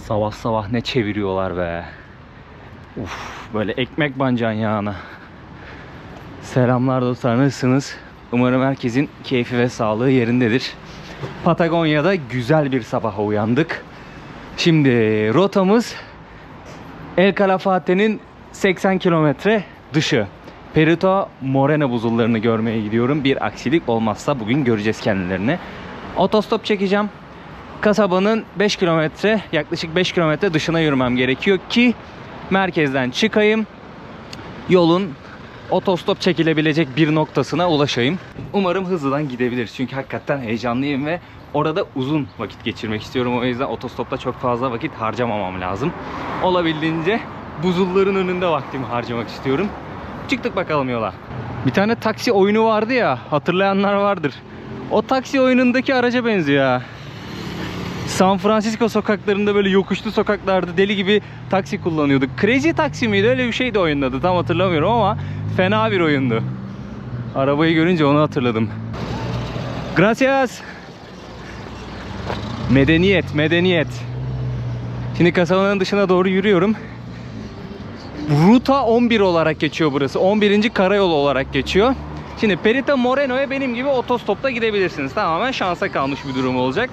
Sabah sabah ne çeviriyorlar be. Uf, böyle ekmek bancan yağına. Selamlar dostlar, nasılsınız? Umarım herkesin keyfi ve sağlığı yerindedir. Patagonya'da güzel bir sabaha uyandık. Şimdi rotamız El Calafate'nin 80 kilometre dışı. Perito Moreno buzullarını görmeye gidiyorum. Bir aksilik olmazsa bugün göreceğiz kendilerini. Otostop çekeceğim. Kasabanın 5 kilometre, yaklaşık 5 kilometre dışına yürümem gerekiyor ki merkezden çıkayım. Yolun otostop çekilebilecek bir noktasına ulaşayım. Umarım hızlıdan gidebiliriz. Çünkü hakikaten heyecanlıyım ve orada uzun vakit geçirmek istiyorum. O yüzden otostopta çok fazla vakit harcamamam lazım. Olabildiğince buzulların önünde vaktimi harcamak istiyorum. Çıktık bakalım yola. Bir tane taksi oyunu vardı ya, hatırlayanlar vardır. O taksi oyunundaki araca benziyor ya. San Francisco sokaklarında böyle yokuşlu sokaklarda deli gibi taksi kullanıyorduk. Crazy Taxi miydi? Öyle bir şeydi oyunun adı. Tam hatırlamıyorum ama fena bir oyundu. Arabayı görünce onu hatırladım. Gracias. Medeniyet, medeniyet. Şimdi kasabanın dışına doğru yürüyorum. Ruta 11 olarak geçiyor burası. 11. karayolu olarak geçiyor. Şimdi Perito Moreno'ya benim gibi otostopla gidebilirsiniz. Tamamen şansa kalmış bir durum olacak.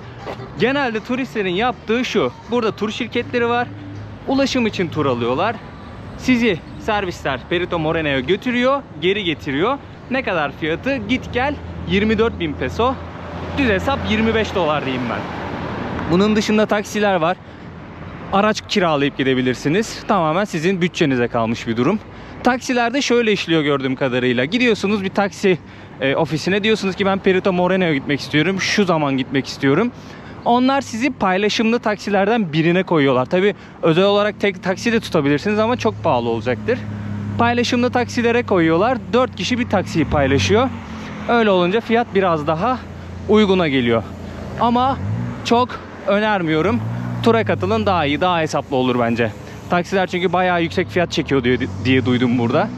Genelde turistlerin yaptığı şu. Burada tur şirketleri var. Ulaşım için tur alıyorlar. Sizi servisler Perito Moreno'ya götürüyor, geri getiriyor. Ne kadar fiyatı? Git gel 24.000 peso. Düz hesap 25 dolar diyeyim ben. Bunun dışında taksiler var. Araç kiralayıp gidebilirsiniz. Tamamen sizin bütçenize kalmış bir durum. Taksilerde şöyle işliyor gördüğüm kadarıyla. Gidiyorsunuz bir taksi ofisine, diyorsunuz ki ben Perito Moreno'ya gitmek istiyorum. Şu zaman gitmek istiyorum. Onlar sizi paylaşımlı taksilerden birine koyuyorlar. Tabi özel olarak tek taksi de tutabilirsiniz ama çok pahalı olacaktır. Paylaşımlı taksilere koyuyorlar. 4 kişi bir taksiyi paylaşıyor. Öyle olunca fiyat biraz daha uyguna geliyor. Ama çok önermiyorum. Tura katılın, daha iyi, daha hesaplı olur bence. Taksiler çünkü bayağı yüksek fiyat çekiyor diye duydum burada.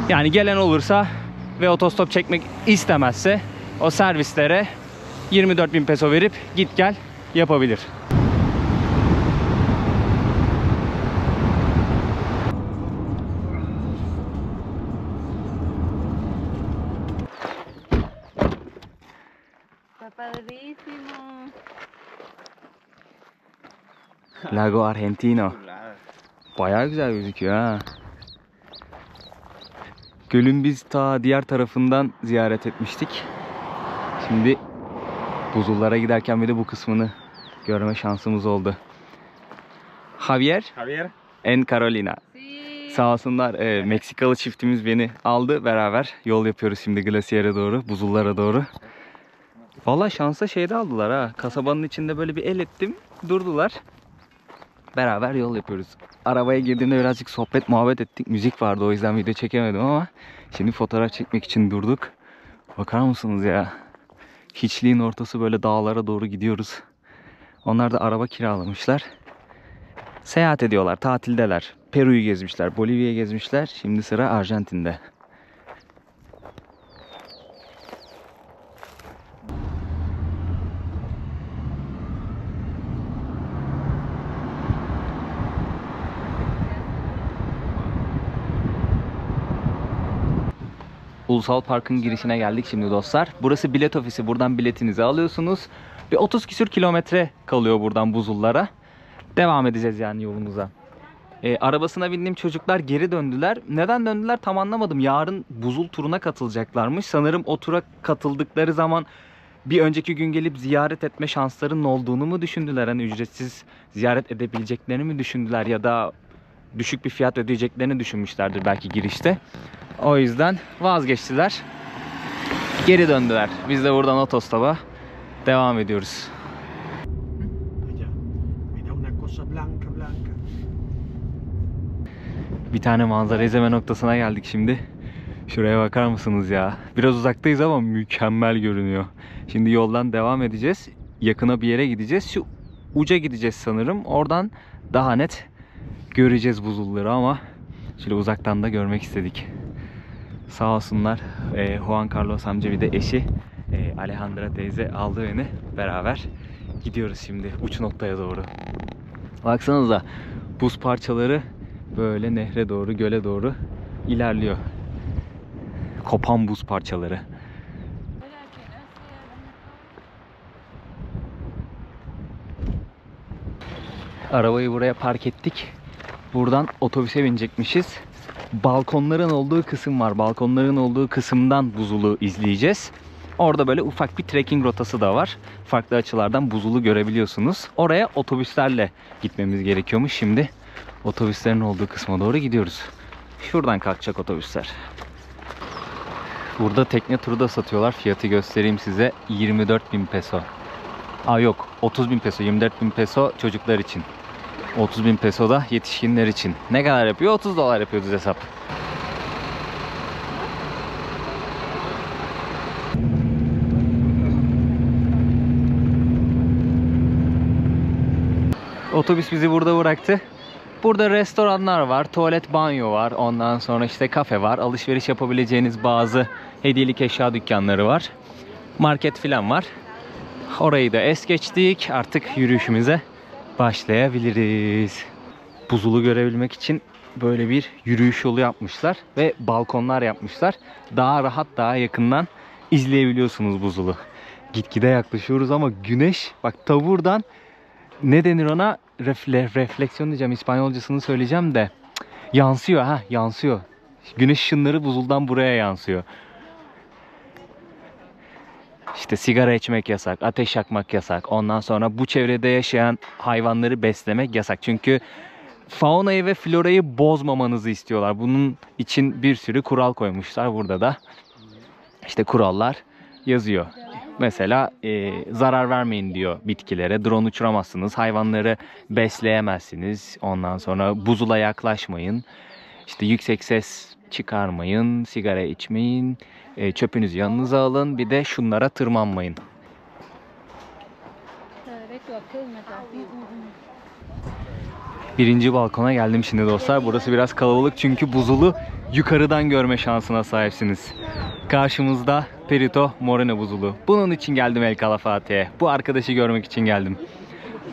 Yani gelen olursa ve otostop çekmek istemezse o servislere 24.000 peso verip git gel yapabilir. Lago Argentino. Bayağı güzel gözüküyor ha. Gölün biz ta diğer tarafından ziyaret etmiştik. Şimdi buzullara giderken bir de bu kısmını görme şansımız oldu. Javier and Carolina. Sağ olsunlar, Meksikalı çiftimiz beni aldı, beraber yol yapıyoruz şimdi Glacier'e doğru, buzullara doğru. Vallahi şansa şeyde aldılar ha. Kasabanın içinde böyle bir el ettim, durdular. Beraber yol yapıyoruz. Arabaya girdiğimde birazcık sohbet muhabbet ettik. Müzik vardı, o yüzden video çekemedim ama şimdi fotoğraf çekmek için durduk. Bakar mısınız ya? Hiçliğin ortası, böyle dağlara doğru gidiyoruz. Onlar da araba kiralamışlar. Seyahat ediyorlar, tatildeler. Peru'yu gezmişler, Bolivya'yı gezmişler. Şimdi sıra Arjantin'de. Ulusal Park'ın girişine geldik şimdi dostlar. Burası bilet ofisi. Buradan biletinizi alıyorsunuz. Ve 30 küsür kilometre kalıyor buradan buzullara. Devam edeceğiz yani yolumuza. Arabasına bindiğim çocuklar geri döndüler. Neden döndüler tam anlamadım. Yarın buzul turuna katılacaklarmış. Sanırım o tura katıldıkları zaman bir önceki gün gelip ziyaret etme şanslarının olduğunu mu düşündüler? Hani ücretsiz ziyaret edebileceklerini mi düşündüler? Ya da düşük bir fiyat ödeyeceklerini düşünmüşlerdir belki girişte. O yüzden vazgeçtiler. Geri döndüler. Biz de buradan otostopa devam ediyoruz. Bir tane manzara izleme noktasına geldik şimdi. Şuraya bakar mısınız ya? Biraz uzaktayız ama mükemmel görünüyor. Şimdi yoldan devam edeceğiz. Yakına bir yere gideceğiz. Şu uca gideceğiz sanırım. Oradan daha net göreceğiz buzulları ama şöyle uzaktan da görmek istedik. Sağ olsunlar, Juan Carlos amca bir de eşi Alejandra teyze aldı beni, beraber gidiyoruz şimdi uç noktaya doğru. Baksanıza buz parçaları böyle nehre doğru, göle doğru ilerliyor. Kopan buz parçaları. Arabayı buraya park ettik. Buradan otobüse binecekmişiz. Balkonların olduğu kısım var. Balkonların olduğu kısımdan Buzul'u izleyeceğiz. Orada böyle ufak bir trekking rotası da var. Farklı açılardan Buzul'u görebiliyorsunuz. Oraya otobüslerle gitmemiz gerekiyormuş. Şimdi otobüslerin olduğu kısma doğru gidiyoruz. Şuradan kalkacak otobüsler. Burada tekne turu da satıyorlar. Fiyatı göstereyim size. 24.000 peso. Aa yok, 30.000 peso. 24.000 peso çocuklar için. 30.000 peso da yetişkinler için. Ne kadar yapıyor? 30 dolar yapıyor düz hesap. Otobüs bizi burada bıraktı. Burada restoranlar var, tuvalet, banyo var. Ondan sonra işte kafe var. Alışveriş yapabileceğiniz bazı hediyelik eşya dükkanları var. Market falan var. Orayı da es geçtik. Artık yürüyüşümüze başlayabiliriz. Buzul'u görebilmek için böyle bir yürüyüş yolu yapmışlar ve balkonlar yapmışlar. Daha rahat, daha yakından izleyebiliyorsunuz Buzul'u. Gitgide yaklaşıyoruz ama güneş, bak ta buradan, ne denir ona? Refleksiyon diyeceğim, İspanyolcasını söyleyeceğim de yansıyor, yansıyor. Güneş ışınları Buzul'dan buraya yansıyor. İşte sigara içmek yasak, ateş yakmak yasak. Ondan sonra bu çevrede yaşayan hayvanları beslemek yasak. Çünkü faunayı ve florayı bozmamanızı istiyorlar. Bunun için bir sürü kural koymuşlar. Burada da işte kurallar yazıyor. Mesela zarar vermeyin diyor bitkilere. Drone uçuramazsınız. Hayvanları besleyemezsiniz. Ondan sonra Buzul'a yaklaşmayın. İşte yüksek ses çıkarmayın. Sigara içmeyin. Çöpünüzü yanınıza alın. Bir de şunlara tırmanmayın. Birinci balkona geldim şimdi dostlar. Burası biraz kalabalık çünkü Buzul'u yukarıdan görme şansına sahipsiniz. Karşımızda Perito Moreno Buzulu. Bunun için geldim El Calafate'ye. Bu arkadaşı görmek için geldim.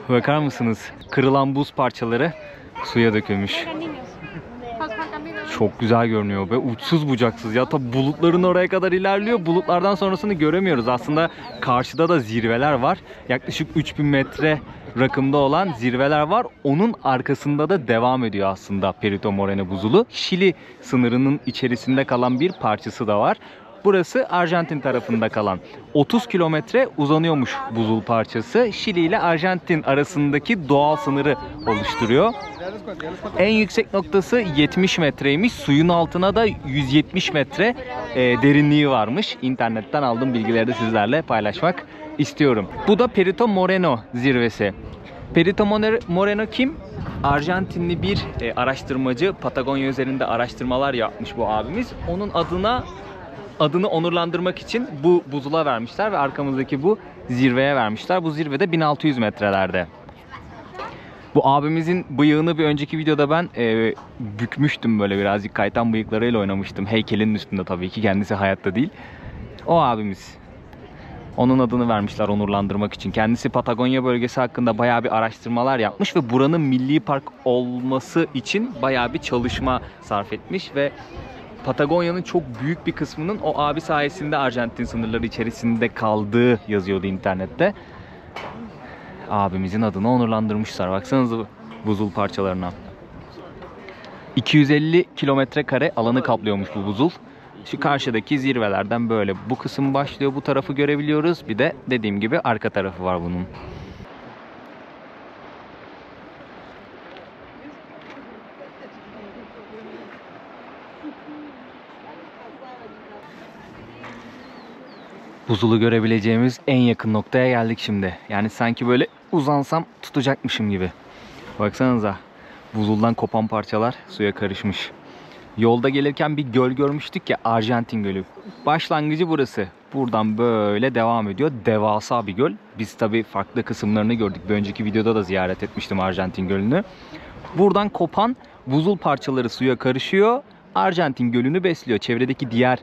Bakar mısınız? Kırılan buz parçaları suya dökülmüş. Çok güzel görünüyor be. Uçsuz bucaksız ya. Tabi bulutların oraya kadar ilerliyor. Bulutlardan sonrasını göremiyoruz. Aslında karşıda da zirveler var. Yaklaşık 3000 metre rakımda olan zirveler var. Onun arkasında da devam ediyor aslında Perito Moreno Buzulu. Şili sınırının içerisinde kalan bir parçası da var. Burası Arjantin tarafında kalan. 30 kilometre uzanıyormuş buzul parçası. Şili ile Arjantin arasındaki doğal sınırı oluşturuyor. En yüksek noktası 70 metreymiş. Suyun altına da 170 metre derinliği varmış. İnternetten aldığım bilgileri de sizlerle paylaşmak istiyorum. Bu da Perito Moreno zirvesi. Perito Moreno kim? Arjantinli bir araştırmacı. Patagonya üzerinde araştırmalar yapmış bu abimiz. Onun adını onurlandırmak için bu buzula vermişler ve arkamızdaki bu zirveye vermişler. Bu zirvede 1600 metrelerde. Bu abimizin bıyığını bir önceki videoda ben bükmüştüm, böyle birazcık kaytan bıyıklarıyla oynamıştım. Heykelin üstünde tabii ki, kendisi hayatta değil. O abimiz. Onun adını vermişler onurlandırmak için. Kendisi Patagonya bölgesi hakkında bayağı bir araştırmalar yapmış ve buranın milli park olması için bayağı bir çalışma sarf etmiş ve Patagonya'nın çok büyük bir kısmının o abi sayesinde Arjantin sınırları içerisinde kaldığı yazıyordu internette. Abimizin adını onurlandırmışlar. Baksanıza buzul parçalarına. 250 kilometre kare alanı kaplıyormuş bu buzul. Şu karşıdaki zirvelerden böyle bu kısım başlıyor. Bu tarafı görebiliyoruz. Bir de dediğim gibi arka tarafı var bunun. Buzulu görebileceğimiz en yakın noktaya geldik şimdi. Yani sanki böyle uzansam tutacakmışım gibi. Baksanıza, buzuldan kopan parçalar suya karışmış. Yolda gelirken bir göl görmüştük ya, Arjantin Gölü. Başlangıcı burası. Buradan böyle devam ediyor. Devasa bir göl. Biz tabii farklı kısımlarını gördük. Bir önceki videoda da ziyaret etmiştim Arjantin Gölü'nü. Buradan kopan buzul parçaları suya karışıyor. Arjantin Gölü'nü besliyor. Çevredeki diğer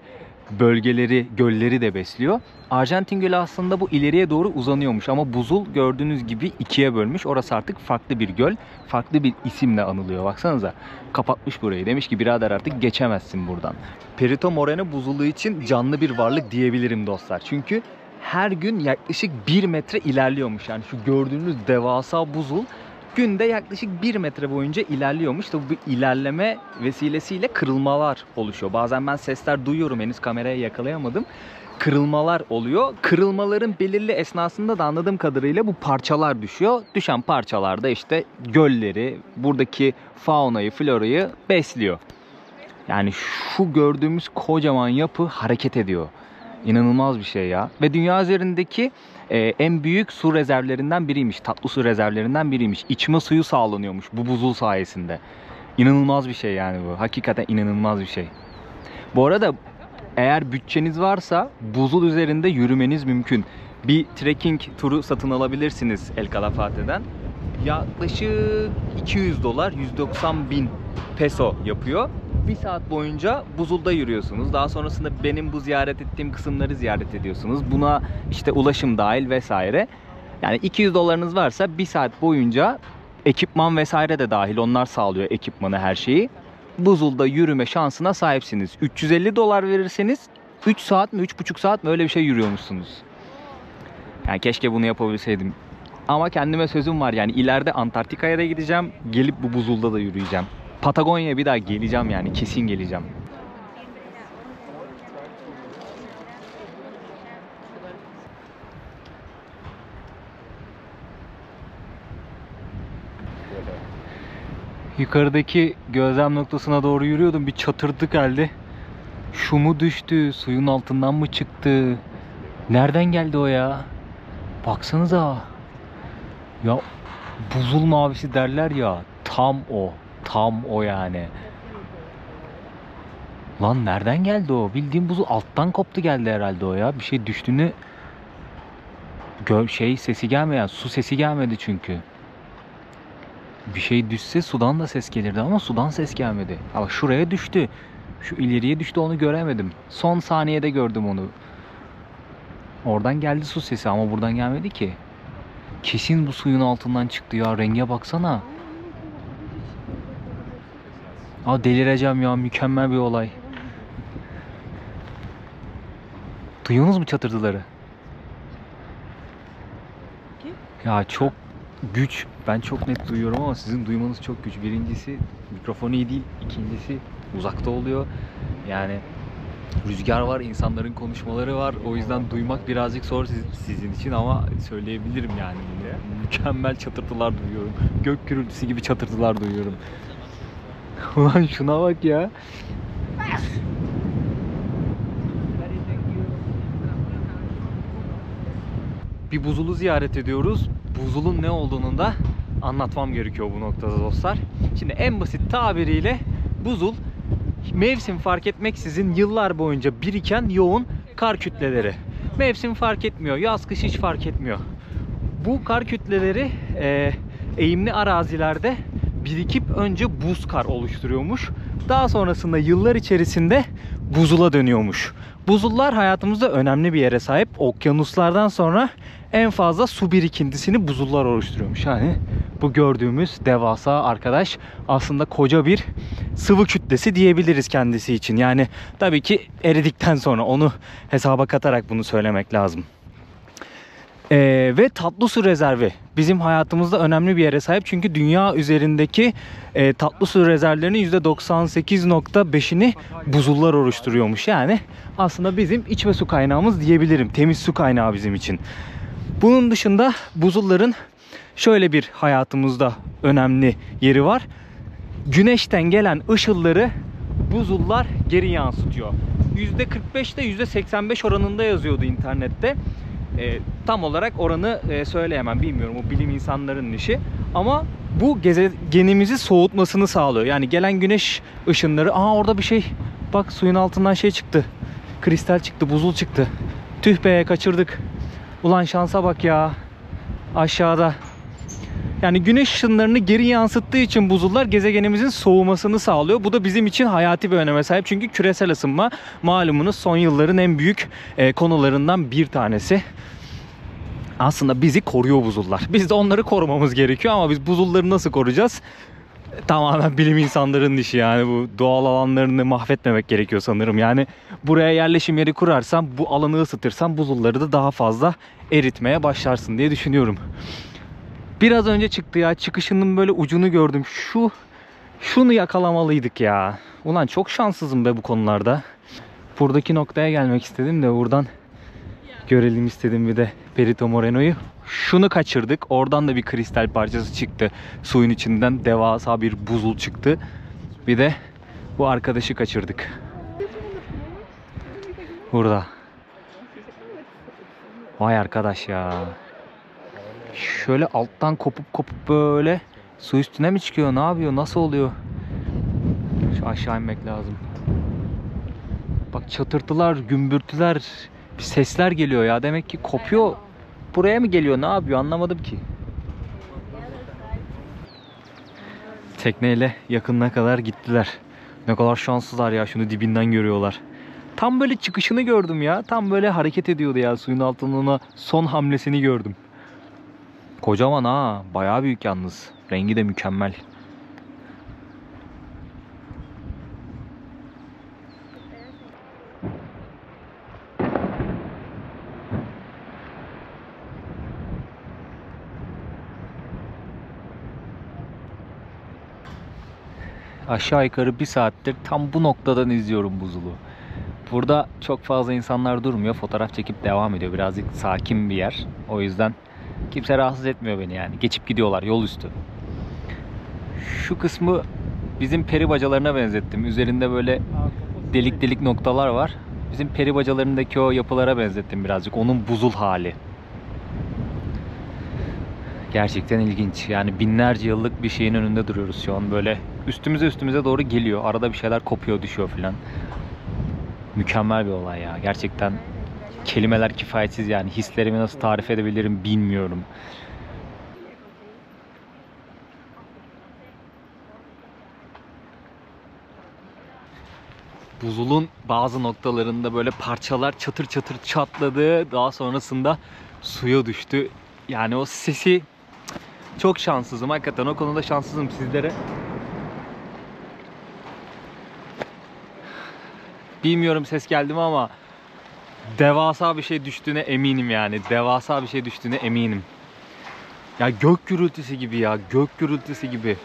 bölgeleri, gölleri de besliyor. Arjantin Gölü aslında bu ileriye doğru uzanıyormuş ama buzul gördüğünüz gibi ikiye bölmüş. Orası artık farklı bir göl, farklı bir isimle anılıyor. Baksanıza, kapatmış burayı. Demiş ki birader artık geçemezsin buradan. Perito Moreno buzulluğu için canlı bir varlık diyebilirim dostlar. Çünkü her gün yaklaşık 1 metre ilerliyormuş. Yani şu gördüğünüz devasa buzul günde yaklaşık 1 metre boyunca ilerliyormuş. Tabii bu ilerleme vesilesiyle kırılmalar oluşuyor. Bazen ben sesler duyuyorum, henüz kameraya yakalayamadım. Kırılmalar oluyor. Kırılmaların belirli esnasında da anladığım kadarıyla bu parçalar düşüyor. Düşen parçalar da işte gölleri, buradaki faunayı, florayı besliyor. Yani şu gördüğümüz kocaman yapı hareket ediyor. İnanılmaz bir şey ya. Ve dünya üzerindeki en büyük su rezervlerinden biriymiş. Tatlı su rezervlerinden biriymiş. İçme suyu sağlanıyormuş bu buzul sayesinde. İnanılmaz bir şey yani bu. Hakikaten inanılmaz bir şey. Bu arada eğer bütçeniz varsa buzul üzerinde yürümeniz mümkün. Bir trekking turu satın alabilirsiniz El Calafate'den. Yaklaşık $200, 190 bin peso yapıyor. Bir saat boyunca buzulda yürüyorsunuz. Daha sonrasında benim bu ziyaret ettiğim kısımları ziyaret ediyorsunuz. Buna işte ulaşım dahil vesaire. Yani $200 varsa bir saat boyunca ekipman vesaire de dahil, onlar sağlıyor ekipmanı, her şeyi. Buzulda yürüme şansına sahipsiniz. $350 verirseniz 3 saat mi 3,5 saat mi öyle bir şey yürüyormuşsunuz. Yani keşke bunu yapabilseydim. Ama kendime sözüm var, yani ileride Antarktika'ya da gideceğim. Gelip bu buzulda da yürüyeceğim. Patagonya'ya bir daha geleceğim, yani kesin geleceğim. Yukarıdaki gözlem noktasına doğru yürüyordum. Bir çatırdı geldi. Şu mu düştü? Suyun altından mı çıktı? Nereden geldi o ya? Baksanıza. Ya buzul mavisi derler ya. Tam o. Tam o yani. Lan nereden geldi o? Bildiğim buzul alttan koptu geldi herhalde o ya. Bir şey düştüğünü sesi gelmedi yani. Su sesi gelmedi çünkü. Bir şey düşse sudan da ses gelirdi ama sudan ses gelmedi. Ama şuraya düştü. Şu ileriye düştü, onu göremedim. Son saniyede gördüm onu. Oradan geldi su sesi ama buradan gelmedi ki. Kesin bu suyun altından çıktı ya. Renge baksana. Aa, delireceğim ya. Mükemmel bir olay. Duyuyorsunuz mu çatırtıları? Ya çok güç. Ben çok net duyuyorum ama sizin duymanız çok güç. Birincisi mikrofon iyi değil. İkincisi uzakta oluyor. Yani rüzgar var, insanların konuşmaları var. O yüzden duymak birazcık zor sizin için ama söyleyebilirim yani bunu ya. Mükemmel çatırtılar duyuyorum. Gök gürültüsü gibi çatırtılar duyuyorum. Ulan şuna bak ya. Bir buzulu ziyaret ediyoruz. Buzulun ne olduğunu da anlatmam gerekiyor bu noktada dostlar. Şimdi en basit tabiriyle buzul, mevsim fark etmeksizin yıllar boyunca biriken yoğun kar kütleleri. Mevsim fark etmiyor, yaz kış hiç fark etmiyor. Bu kar kütleleri eğimli arazilerde birikip önce buz kar oluşturuyormuş. Daha sonrasında yıllar içerisinde buzula dönüyormuş. Buzullar hayatımızda önemli bir yere sahip. Okyanuslardan sonra en fazla su birikintisini buzullar oluşturuyormuş. Yani bu gördüğümüz devasa arkadaş aslında koca bir sıvı kütlesi diyebiliriz kendisi için. Yani tabii ki eridikten sonra onu hesaba katarak bunu söylemek lazım. Ve tatlı su rezervi bizim hayatımızda önemli bir yere sahip. Çünkü dünya üzerindeki tatlı su rezervlerinin %98.5'ini buzullar oluşturuyormuş. Yani aslında bizim içme su kaynağımız diyebilirim. Temiz su kaynağı bizim için. Bunun dışında buzulların şöyle bir hayatımızda önemli yeri var. Güneşten gelen ışılları buzullar geri yansıtıyor. %45 ile %85 oranında yazıyordu internette. Tam olarak oranı söyleyemem, bilmiyorum, o bilim insanlarının işi. Ama bu gezegenimizi soğutmasını sağlıyor. Yani gelen güneş ışınları, orada bir şey, bak suyun altından şey çıktı. Kristal çıktı, buzul çıktı. Tüh be, kaçırdık. Ulan şansa bak ya. Aşağıda. Yani güneş ışınlarını geri yansıttığı için buzullar gezegenimizin soğumasını sağlıyor. Bu da bizim için hayati bir öneme sahip. Çünkü küresel ısınma malumunuz son yılların en büyük konularından bir tanesi. Aslında bizi koruyor buzullar. Biz de onları korumamız gerekiyor ama biz buzulları nasıl koruyacağız? Tamamen bilim insanlarının işi yani. Bu doğal alanlarını mahvetmemek gerekiyor sanırım. Yani buraya yerleşim yeri kurarsam, bu alanı ısıtırsam buzulları da daha fazla eritmeye başlarsın diye düşünüyorum. Biraz önce çıktı ya. Çıkışının böyle ucunu gördüm. Şunu yakalamalıydık ya. Ulan çok şanssızım be bu konularda. Buradaki noktaya gelmek istedim de buradan görelim istedim bir de Perito Moreno'yu. Şunu kaçırdık. Oradan da bir kristal parçası çıktı. Suyun içinden devasa bir buzul çıktı. Bir de bu arkadaşı kaçırdık. Burada. Vay arkadaş ya. Şöyle alttan kopup böyle su üstüne mi çıkıyor? Ne yapıyor? Nasıl oluyor? Şu aşağı inmek lazım. Bak çatırtılar, gümbürtüler, bir sesler geliyor ya. Demek ki kopuyor. Buraya mı geliyor? Ne yapıyor? Anlamadım ki. Tekneyle yakınına kadar gittiler. Ne kadar şanssızlar ya. Şunu dibinden görüyorlar. Tam böyle çıkışını gördüm ya. Tam böyle hareket ediyordu ya. Suyun altına son hamlesini gördüm. Kocaman ha. Bayağı büyük yalnız. Rengi de mükemmel. Aşağı yukarı bir saattir tam bu noktadan izliyorum buzulu. Burada çok fazla insanlar durmuyor. Fotoğraf çekip devam ediyor. Birazcık sakin bir yer. O yüzden kimse rahatsız etmiyor beni yani. Geçip gidiyorlar yol üstü. Şu kısmı bizim peri bacalarına benzettim. Üzerinde böyle delik delik noktalar var. Bizim peri bacalarındaki o yapılara benzettim birazcık. Onun buzul hali. Gerçekten ilginç. Yani binlerce yıllık bir şeyin önünde duruyoruz şu an. Böyle üstümüze doğru geliyor. Arada bir şeyler kopuyor, düşüyor filan. Mükemmel bir olay ya. Gerçekten kelimeler kifayetsiz yani. Hislerimi nasıl tarif edebilirim bilmiyorum. Buzulun bazı noktalarında böyle parçalar çatır çatır çatladı. Daha sonrasında suya düştü. Yani o sesi çok şanssızım. Hakikaten o konuda şanssızım sizlere. Bilmiyorum ses geldi mi ama devasa bir şey düştüğüne eminim yani. Devasa bir şey düştüğüne eminim. Ya gök gürültüsü gibi ya. Gök gürültüsü gibi.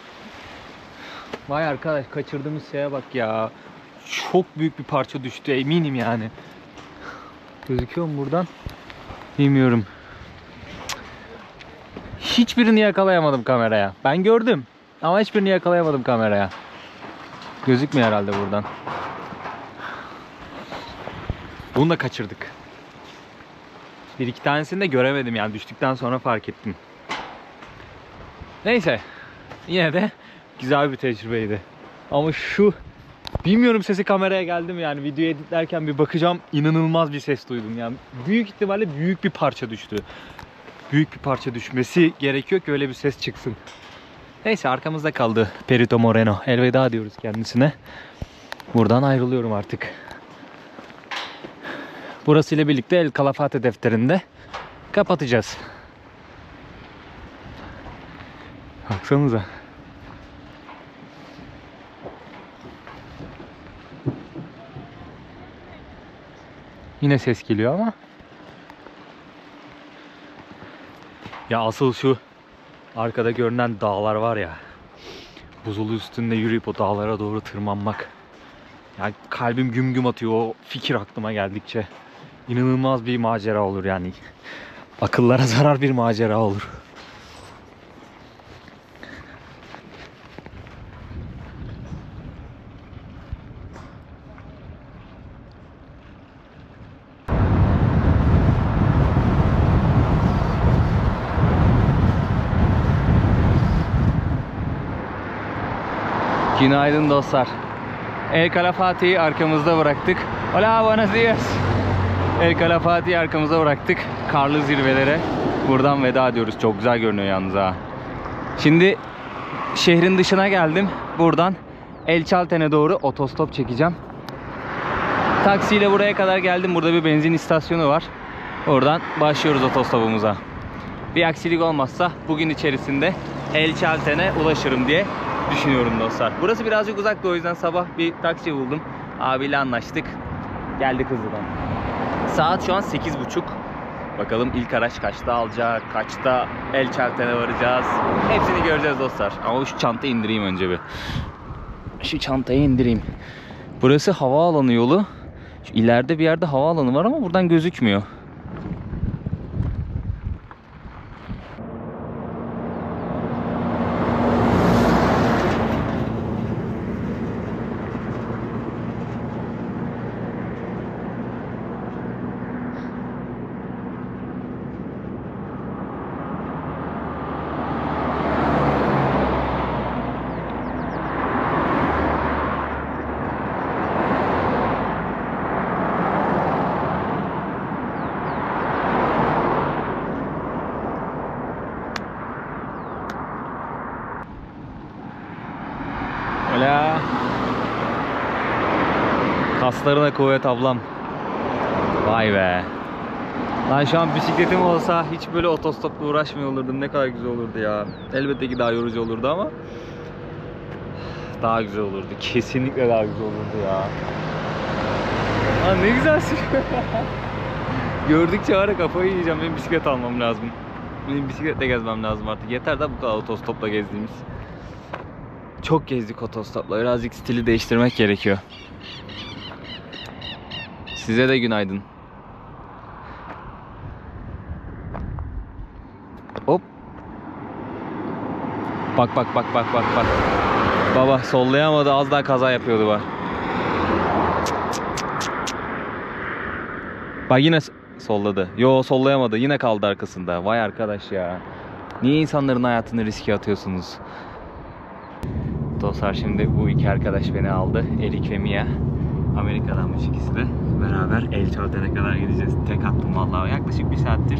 Vay arkadaş kaçırdığımız şeye bak ya. Çok büyük bir parça düştü eminim yani. Gözüküyor mu buradan? Bilmiyorum. Hiçbirini yakalayamadım kameraya. Ben gördüm ama hiçbirini yakalayamadım kameraya. Gözükmüyor herhalde buradan. Bunu da kaçırdık. Bir iki tanesini de göremedim yani düştükten sonra fark ettim. Neyse. Yine de güzel bir tecrübeydi. Ama bilmiyorum sesi kameraya geldi mi yani videoyu editlerken bir bakacağım, inanılmaz bir ses duydum yani. Büyük ihtimalle büyük bir parça düştü. Büyük bir parça düşmesi gerekiyor ki öyle bir ses çıksın. Neyse arkamızda kaldı Perito Moreno. Elveda diyoruz kendisine. Buradan ayrılıyorum artık. Burası ile birlikte El Calafate defterinde kapatacağız. Baksanıza. Yine ses geliyor ama. Ya asıl şu arkada görünen dağlar var ya. Buzulu üstünde yürüyüp o dağlara doğru tırmanmak. Yani kalbim güm güm atıyor o fikir aklıma geldikçe. İnanılmaz bir macera olur yani. Akıllara zarar bir macera olur. Günaydın dostlar. El Calafate'yi arkamızda bıraktık. Hola, buenos días. El Calafate'yi arkamızda bıraktık. Karlı zirvelere buradan veda ediyoruz. Çok güzel görünüyor yalnız ha. Şimdi şehrin dışına geldim. Buradan El Çalten'e doğru otostop çekeceğim. Taksiyle buraya kadar geldim. Burada bir benzin istasyonu var. Oradan başlıyoruz otostopumuza. Bir aksilik olmazsa bugün içerisinde El Çalten'e ulaşırım diye düşünüyorum dostlar. Burası birazcık uzakta, o yüzden sabah bir taksi buldum. Abiyle anlaştık. Geldik hızlıdan. Saat şu an 8:30. Bakalım ilk araç kaçta alacak, kaçta El Çalten'e varacağız. Hepsini göreceğiz dostlar. Ama şu çantayı indireyim önce bir. Şu çantayı indireyim. Burası havaalanı yolu. Şu ileride bir yerde havaalanı var ama buradan gözükmüyor. Hola. Kaslarına kuvvet ablam. Vay be. Lan şu an bisikletim olsa hiç böyle otostopla uğraşmıyor olurdum. Ne kadar güzel olurdu ya. Elbette ki daha yorucu olurdu ama daha güzel olurdu. Kesinlikle daha güzel olurdu ya. Lan ne güzel sürüyor. Gördükçe var ya, kafayı yiyeceğim. Benim bisiklet almam lazım. Benim bisikletle gezmem lazım artık. Yeter de bu kadar otostopla gezdiğimiz. Çok gezdik otostopla. Birazcık stili değiştirmek gerekiyor. Size de günaydın. Hop. Bak bak bak bak bak bak. Baba sollayamadı, az daha kaza yapıyordu var. Bak yine solladı. Yo, sollayamadı, yine kaldı arkasında. Vay arkadaş ya. Niye insanların hayatını riske atıyorsunuz? Dostlar şimdi bu iki arkadaş beni aldı. Erik ve Mia. Amerika'danmış ikisi de. Beraber El Çalten'e kadar gideceğiz. Tek attım vallahi. Yaklaşık bir saattir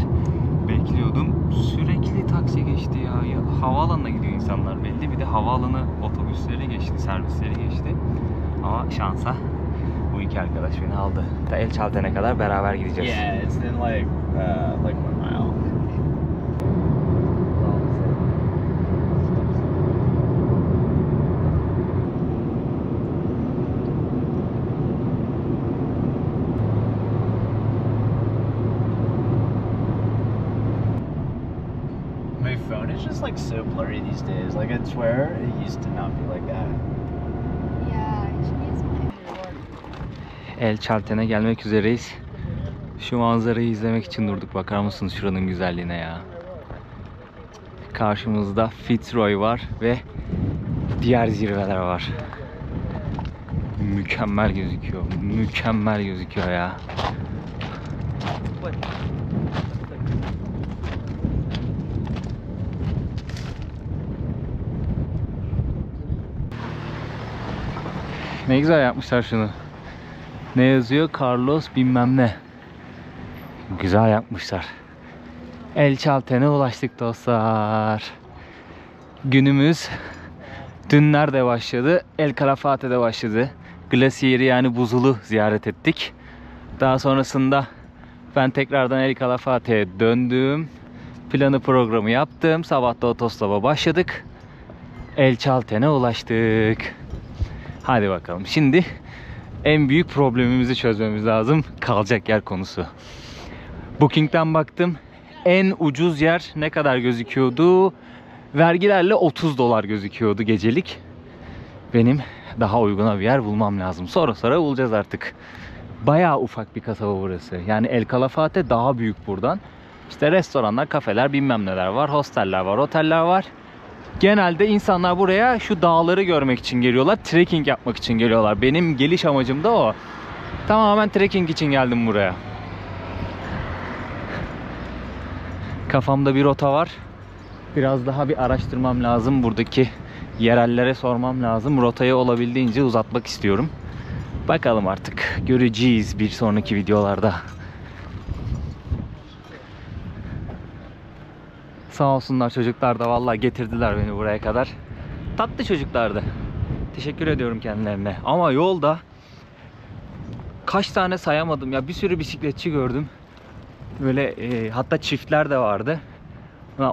bekliyordum. Sürekli taksi geçti ya. Havaalanına gidiyor insanlar belli. Bir de havaalanı otobüsleri geçti, servisleri geçti. Ama şansa bu iki arkadaş beni aldı. Da El Çalten'e kadar beraber gideceğiz. Yeah, it's in like 1 mile. My phone is just like so blurry these days. Like I swear it used to not be like that. Yeah, I should use my El Çalten'e gelmek üzereyiz. Şu manzarayı izlemek için durduk. Bakar mısınız şuranın güzelliğine ya? Karşımızda Fitzroy var ve diğer zirveler var. Mükemmel gözüküyor. Mükemmel gözüküyor ya. Ne güzel yapmışlar şunu. Ne yazıyor? Carlos bilmem ne. Güzel yapmışlar. El Çalten'e ulaştık dostlar. Günümüz dün nerede başladı? El Calafate'de başladı. Glasier'i, yani buzulu ziyaret ettik. Daha sonrasında ben tekrardan El Calafate'ye döndüm. Planı programı yaptım. Sabah da otostopa başladık. El Çalten'e ulaştık. Hadi bakalım. Şimdi en büyük problemimizi çözmemiz lazım. Kalacak yer konusu. Booking'den baktım. En ucuz yer ne kadar gözüküyordu? Vergilerle $30 gözüküyordu gecelik. Benim daha uyguna bir yer bulmam lazım. Sonra bulacağız artık. Bayağı ufak bir kasaba burası. Yani El Calafate daha büyük buradan. İşte restoranlar, kafeler, bilmem neler var. Hosteller var, oteller var. Genelde insanlar buraya şu dağları görmek için geliyorlar. Trekking yapmak için geliyorlar. Benim geliş amacım da o. Tamamen trekking için geldim buraya. Kafamda bir rota var. Biraz daha bir araştırmam lazım. Buradaki yerellere sormam lazım. Rotayı olabildiğince uzatmak istiyorum. Bakalım artık. Göreceğiz bir sonraki videolarda. Sağ olsunlar çocuklar da vallahi getirdiler beni buraya kadar. Tatlı çocuklardı. Teşekkür ediyorum kendilerine. Ama yolda kaç tane sayamadım ya, bir sürü bisikletçi gördüm. Böyle hatta çiftler de vardı.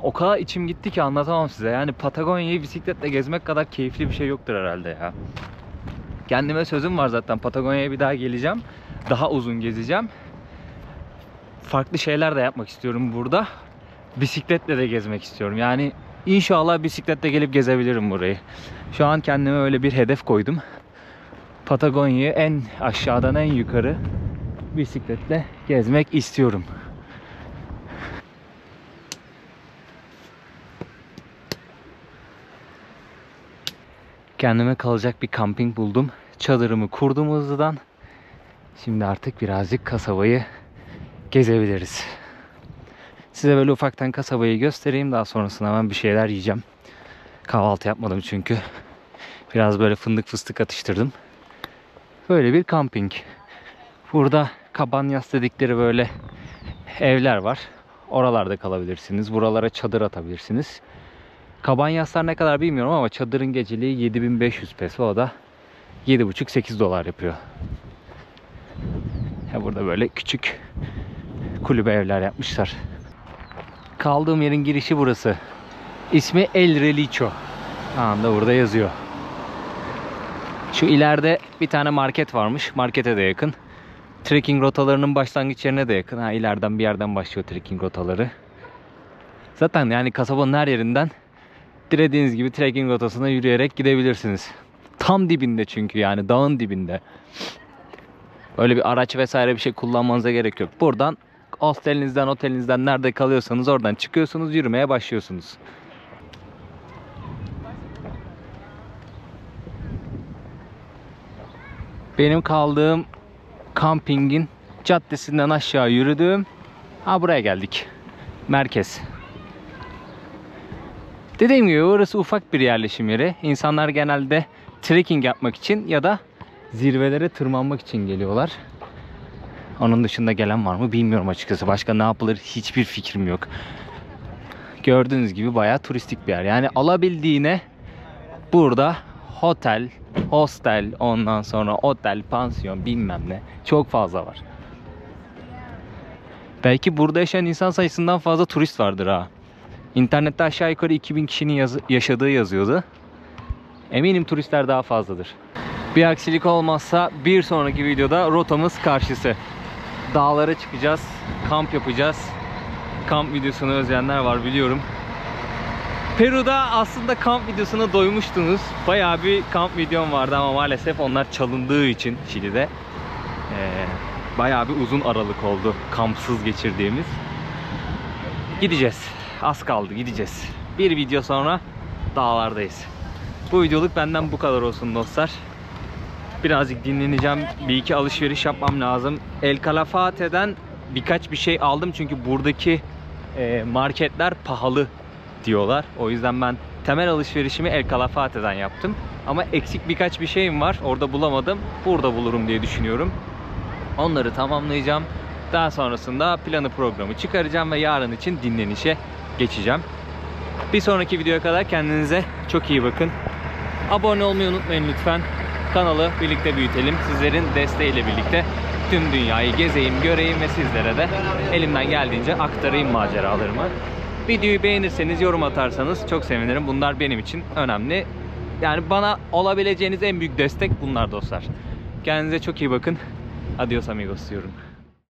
O kadar içim gitti ki anlatamam size. Yani Patagonya'yı bisikletle gezmek kadar keyifli bir şey yoktur herhalde ya. Kendime sözüm var zaten. Patagonya'ya bir daha geleceğim. Daha uzun gezeceğim. Farklı şeyler de yapmak istiyorum burada. Bisikletle de gezmek istiyorum. Yani inşallah bisikletle gelip gezebilirim burayı. Şu an kendime öyle bir hedef koydum. Patagonya'yı en aşağıdan en yukarı bisikletle gezmek istiyorum. Kendime kalacak bir kamping buldum. Çadırımı kurdum hızlıdan. Şimdi artık birazcık kasabayı gezebiliriz. Size böyle ufaktan kasabayı göstereyim. Daha sonrasında hemen bir şeyler yiyeceğim. Kahvaltı yapmadım çünkü. Biraz böyle fındık fıstık atıştırdım. Böyle bir kamping. Burada kabanyas dedikleri böyle evler var. Oralarda kalabilirsiniz. Buralara çadır atabilirsiniz. Kabanyaslar ne kadar bilmiyorum ama çadırın geceliği 7500 peso. O da 7,5-8 dolar yapıyor. Ya burada böyle küçük kulübe evler yapmışlar. Kaldığım yerin girişi burası. İsmi El Relicho. Anda burada yazıyor. Şu ileride bir tane market varmış. Markete de yakın. Trekking rotalarının başlangıç yerine de yakın. Ha, ileriden bir yerden başlıyor trekking rotaları. Zaten yani kasabanın her yerinden dilediğiniz gibi trekking rotasına yürüyerek gidebilirsiniz. Tam dibinde çünkü, yani dağın dibinde. Öyle bir araç vesaire bir şey kullanmanıza gerek yok. Buradan hostelinizden, otelinizden nerede kalıyorsanız oradan çıkıyorsunuz, yürümeye başlıyorsunuz. Benim kaldığım kampingin caddesinden aşağı yürüdüm. Ha, buraya geldik. Merkez. Dediğim gibi orası ufak bir yerleşim yeri. İnsanlar genelde trekking yapmak için ya da zirvelere tırmanmak için geliyorlar. Onun dışında gelen var mı bilmiyorum açıkçası. Başka ne yapılır hiçbir fikrim yok. Gördüğünüz gibi bayağı turistik bir yer. Yani alabildiğine burada otel, hostel, ondan sonra otel, pansiyon bilmem ne çok fazla var. Belki burada yaşayan insan sayısından fazla turist vardır ha. İnternette aşağı yukarı 2000 kişinin yaşadığı yazıyordu. Eminim turistler daha fazladır. Bir aksilik olmazsa bir sonraki videoda rotamız karşısı. Dağlara çıkacağız, kamp yapacağız. Kamp videosunu özleyenler var biliyorum. Peru'da aslında kamp videosuna doymuştunuz. Bayağı bir kamp videom vardı ama maalesef onlar çalındığı için Şili'de bayağı bir uzun aralık oldu kampsız geçirdiğimiz. Gideceğiz. Az kaldı, gideceğiz. Bir video sonra dağlardayız. Bu videoluk benden bu kadar olsun dostlar. Birazcık dinleneceğim. Bir iki alışveriş yapmam lazım. El Calafate'den birkaç bir şey aldım çünkü buradaki marketler pahalı diyorlar. O yüzden ben temel alışverişimi El Calafate'den yaptım. Ama eksik birkaç bir şeyim var. Orada bulamadım. Burada bulurum diye düşünüyorum. Onları tamamlayacağım. Daha sonrasında planı programı çıkaracağım ve yarın için dinlenişe geçeceğim. Bir sonraki videoya kadar kendinize çok iyi bakın. Abone olmayı unutmayın lütfen. Kanalı birlikte büyütelim. Sizlerin desteğiyle birlikte tüm dünyayı gezeyim, göreyim ve sizlere de elimden geldiğince aktarayım maceralarımı. Videoyu beğenirseniz, yorum atarsanız çok sevinirim. Bunlar benim için önemli. Yani bana olabileceğiniz en büyük destek bunlar dostlar. Kendinize çok iyi bakın. Adios amigos diyorum.